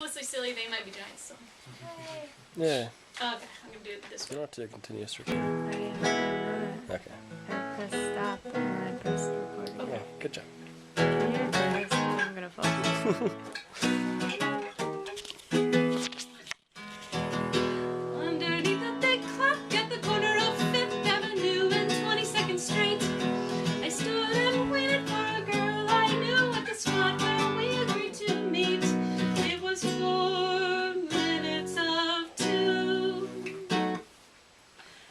Honestly silly, they might be giants, so. Yeah. Okay, I'm gonna do it this You way. don't have to continue record. Okay. I press stop and I press recording. Yeah, good job. I'm gonna fall. Underneath the big clock at the corner of 5th Avenue and 22nd Street, I stood and waited for a girl I knew at the spot where we agreed to meet. It was 4 minutes of 2.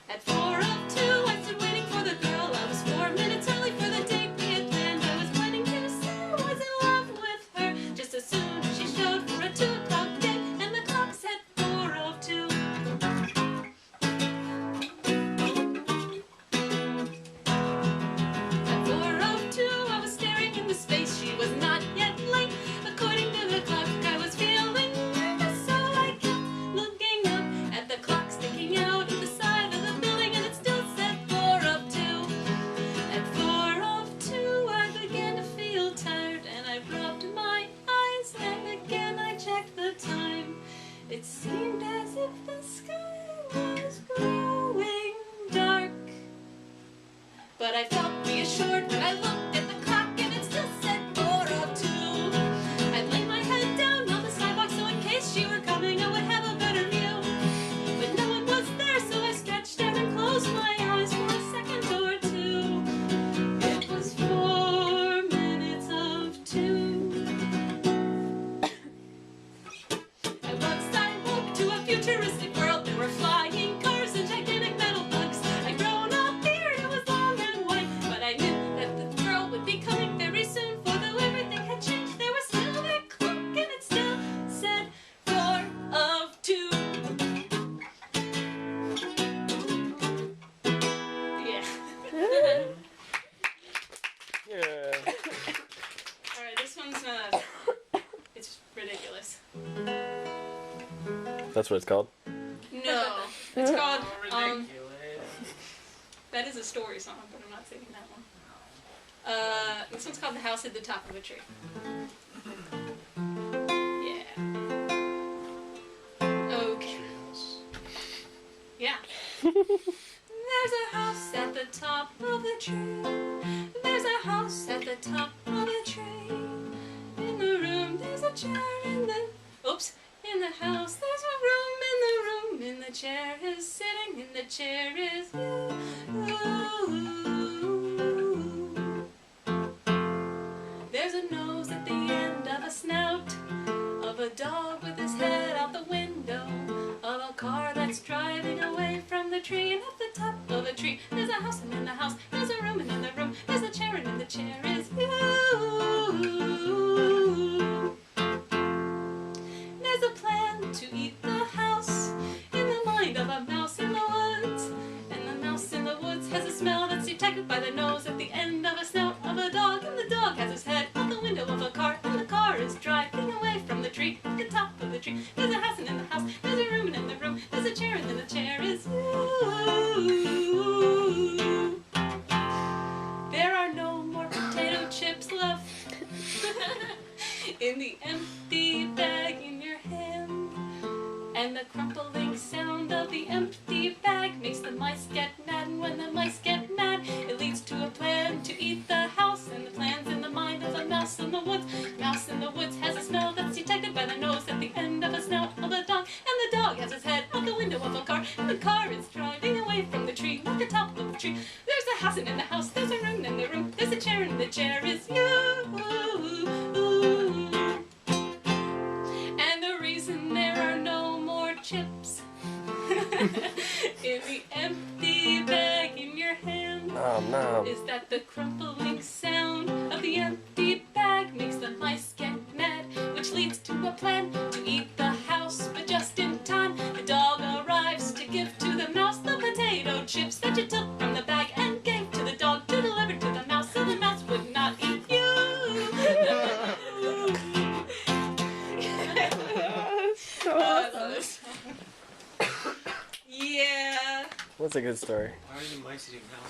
At 4 of 2, I stood waiting for the girl. I was 4 minutes early for the date we had planned. I was planning to say I was in love with her just as soon as she showed for a 2 o'clock date, and the clock said 4 of 2. At 4 of 2, I was staring into space. She was not yet late. According to the clock, I was feeling nervous, so I kept looking up at the clock sticking out of the side of the building, and it still said 4 of 2. At 4 of 2, I began to feel tired, and I rubbed my eyes, and again I checked the time. It seemed as if the sky was growing dark, but I felt reassured when I looked at the clock and it still said 4 of 2. I laid my head down on the sidewalk so in case she were coming I would have a better view. But no one was there, so I stretched out and closed my eyes for a second or two. It was 4 minutes of 2. At once I woke to a futuristic world. There were flying cars and gigantic metal bugs. I'd grown a beard, it was long and white, but I knew that the girl would be coming very soon, for though everything had changed, there was still that clock, and it still said 4 of 2. Yeah. Yeah. Alright, this one's it's ridiculous. That's what it's called? No. It's called, that is a story song, but I'm not singing that one. This one's called The House at the Top of a Tree. Yeah. Okay. Yeah. There's a house at the top of the tree. There's a house at the top of a tree. In the room there's a chair in the... Oops. In the house there's a room in the room. In the chair is sitting. In the chair is you. There's a nose at the end of a snout of a dog with his head out the window of a car that's driving away from the tree. And at the top of a tree there's a house, and in the house there's a room, and in the room there's a chair, and in the chair is you. There's a plan to eat the house in the mind of a mouse in the woods, and the mouse in the woods has a smell that's detected by the nose at the end of a snout of a dog, and the dog has his head out the window of a car, and the car is driving away from the tree. At the top of the tree there's a house, and in the house there's a room, and in the room there's a chair, and in the chair is you. There are no more potato chips left in the empty bag in your hand, and the crumpling sound of the empty bag makes the mice get mad, and when the mice get mad it leads to a plan to eat the house, and the plan's in the mind of a mouse in the woods. Mouse in the woods has a smell that's detected by the nose at the end of a snout of a dog, and the dog has his head out the window of a car, and the car is driving away from the tree. At the top of the tree there's a house, and in the house there's a room, and in the room there's a chair, and the chair is you. And the reason there are no more chips in the empty bag in your hand is that the crumpling sound of the empty bag makes the mice get mad, which leads to a plan to eat the house. But just in time the dog arrives to give to the mouse the potato chips that you took from the bag and gave to the dog to deliver to the mouse, so the mouse would not eat you. Yeah. That's a good story. Why are the mice eating house?